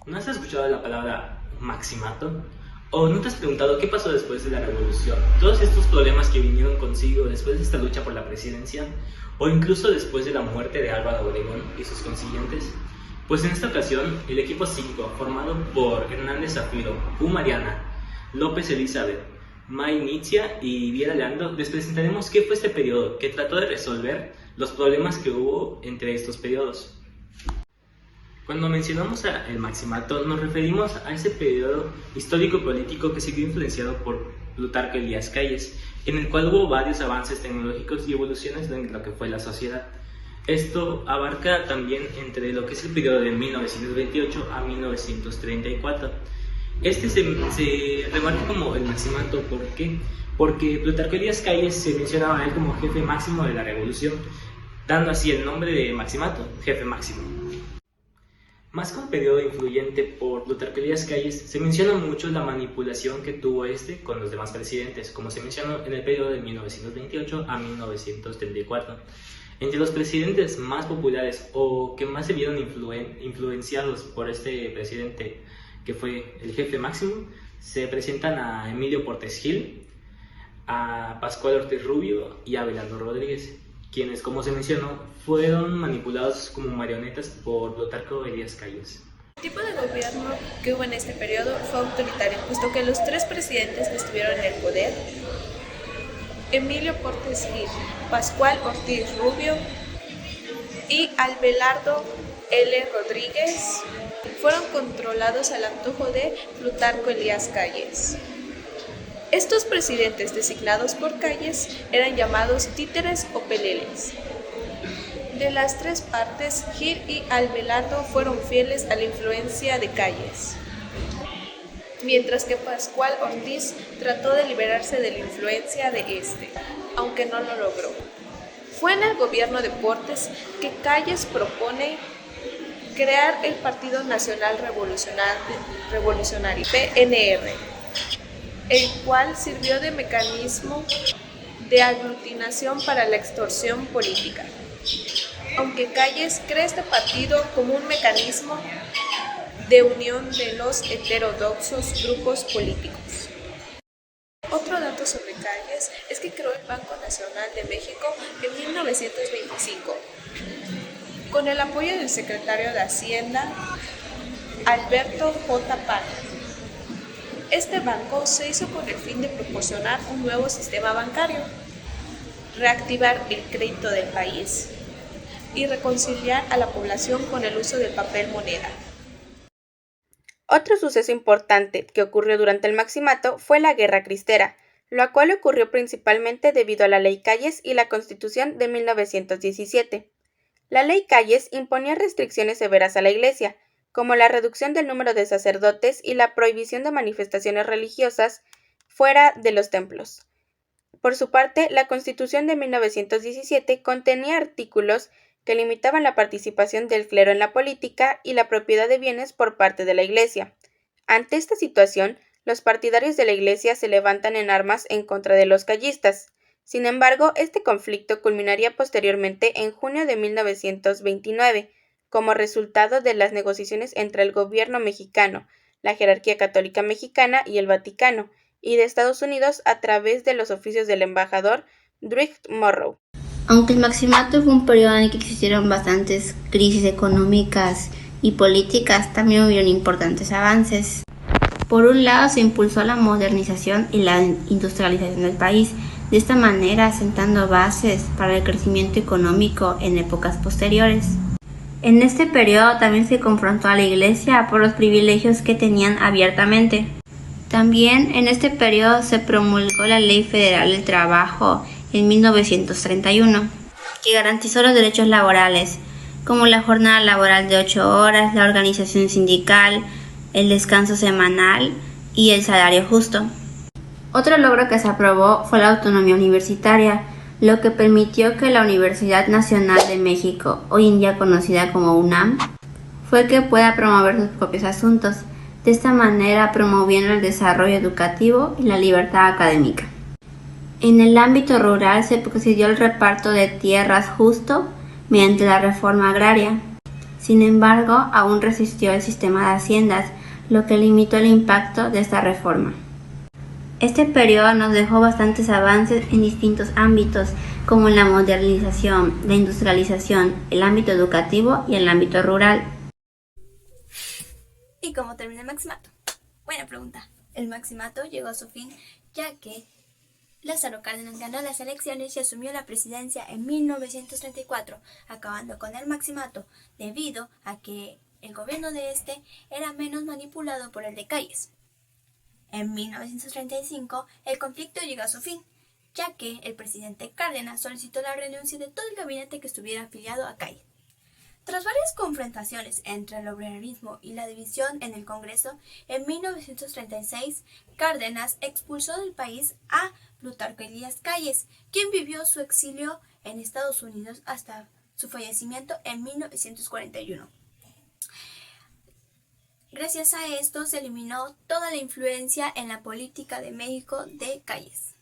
¿No has escuchado la palabra maximato? ¿O no te has preguntado qué pasó después de la revolución? Todos estos problemas que vinieron consigo después de esta lucha por la presidencia, o incluso después de la muerte de Álvaro Obregón y sus consiguientes. Pues en esta ocasión, el equipo 5, formado por Hernández Zafiro, U. Mariana, López Elizabeth, May Nitzia y Viera Leandro, les presentaremos qué fue este periodo que trató de resolver los problemas que hubo entre estos periodos. Cuando mencionamos el maximato, nos referimos a ese periodo histórico-político que se vio influenciado por Plutarco Elías Calles, en el cual hubo varios avances tecnológicos y evoluciones en lo que fue la sociedad. Esto abarca también entre lo que es el periodo de 1928 a 1934. Este se remarca como el maximato, ¿por qué? Porque Plutarco Elías Calles se mencionaba a él como jefe máximo de la revolución, dando así el nombre de maximato, jefe máximo. Más que un periodo influyente por Plutarco Elías Calles, se menciona mucho la manipulación que tuvo este con los demás presidentes, como se mencionó en el periodo de 1928 a 1934. Entre los presidentes más populares o que más se vieron influenciados por este presidente, que fue el jefe máximo, se presentan a Emilio Portes Gil, a Pascual Ortiz Rubio y a Abelardo Rodríguez, quienes, como se mencionó, fueron manipulados como marionetas por Plutarco Elías Calles. El tipo de gobierno que hubo en este periodo fue autoritario, puesto que los tres presidentes que estuvieron en el poder, Emilio Portes Gil, Pascual Ortiz Rubio y Abelardo L. Rodríguez, fueron controlados al antojo de Plutarco Elías Calles. Estos presidentes designados por Calles eran llamados títeres o peleles. De las tres partes, Gil y Abelardo fueron fieles a la influencia de Calles, mientras que Pascual Ortiz trató de liberarse de la influencia de este, aunque no lo logró. Fue en el gobierno de Portes que Calles propone crear el Partido Nacional Revolucionario, PNR, el cual sirvió de mecanismo de aglutinación para la extorsión política, aunque Calles cree este partido como un mecanismo de unión de los heterodoxos grupos políticos. Otro dato sobre Calles es que creó el Banco Nacional de México en 1925, con el apoyo del secretario de Hacienda, Alberto J. Pana. Este banco se hizo con el fin de proporcionar un nuevo sistema bancario, reactivar el crédito del país y reconciliar a la población con el uso del papel moneda. Otro suceso importante que ocurrió durante el maximato fue la Guerra Cristera, la cual ocurrió principalmente debido a la Ley Calles y la Constitución de 1917. La Ley Calles imponía restricciones severas a la Iglesia, como la reducción del número de sacerdotes y la prohibición de manifestaciones religiosas fuera de los templos. Por su parte, la Constitución de 1917 contenía artículos que limitaban la participación del clero en la política y la propiedad de bienes por parte de la Iglesia. Ante esta situación, los partidarios de la Iglesia se levantan en armas en contra de los callistas. Sin embargo, este conflicto culminaría posteriormente en junio de 1929, como resultado de las negociaciones entre el gobierno mexicano, la jerarquía católica mexicana y el Vaticano, y de Estados Unidos a través de los oficios del embajador Dwight Morrow. Aunque el maximato fue un periodo en el que existieron bastantes crisis económicas y políticas, también hubieron importantes avances. Por un lado, se impulsó la modernización y la industrialización del país, de esta manera sentando bases para el crecimiento económico en épocas posteriores. En este periodo también se confrontó a la Iglesia por los privilegios que tenían abiertamente. También en este periodo se promulgó la Ley Federal del Trabajo en 1931, que garantizó los derechos laborales, como la jornada laboral de 8 horas, la organización sindical, el descanso semanal y el salario justo. Otro logro que se aprobó fue la autonomía universitaria, lo que permitió que la Universidad Nacional de México, hoy en día conocida como UNAM, fue que pueda promover sus propios asuntos, de esta manera promoviendo el desarrollo educativo y la libertad académica. En el ámbito rural se procedió el reparto de tierras justo mediante la reforma agraria. Sin embargo, aún resistió el sistema de haciendas, lo que limitó el impacto de esta reforma. Este periodo nos dejó bastantes avances en distintos ámbitos, como en la modernización, la industrialización, el ámbito educativo y el ámbito rural. ¿Y cómo terminó el maximato? Buena pregunta. El maximato llegó a su fin ya que Lázaro Cárdenas ganó las elecciones y asumió la presidencia en 1934, acabando con el maximato debido a que el gobierno de este era menos manipulado por el de Calles. En 1935, el conflicto llegó a su fin, ya que el presidente Cárdenas solicitó la renuncia de todo el gabinete que estuviera afiliado a Calles. Tras varias confrontaciones entre el obrerismo y la división en el Congreso, en 1936, Cárdenas expulsó del país a Plutarco Elías Calles, quien vivió su exilio en Estados Unidos hasta su fallecimiento en 1941. Gracias a esto se eliminó toda la influencia en la política de México de Calles.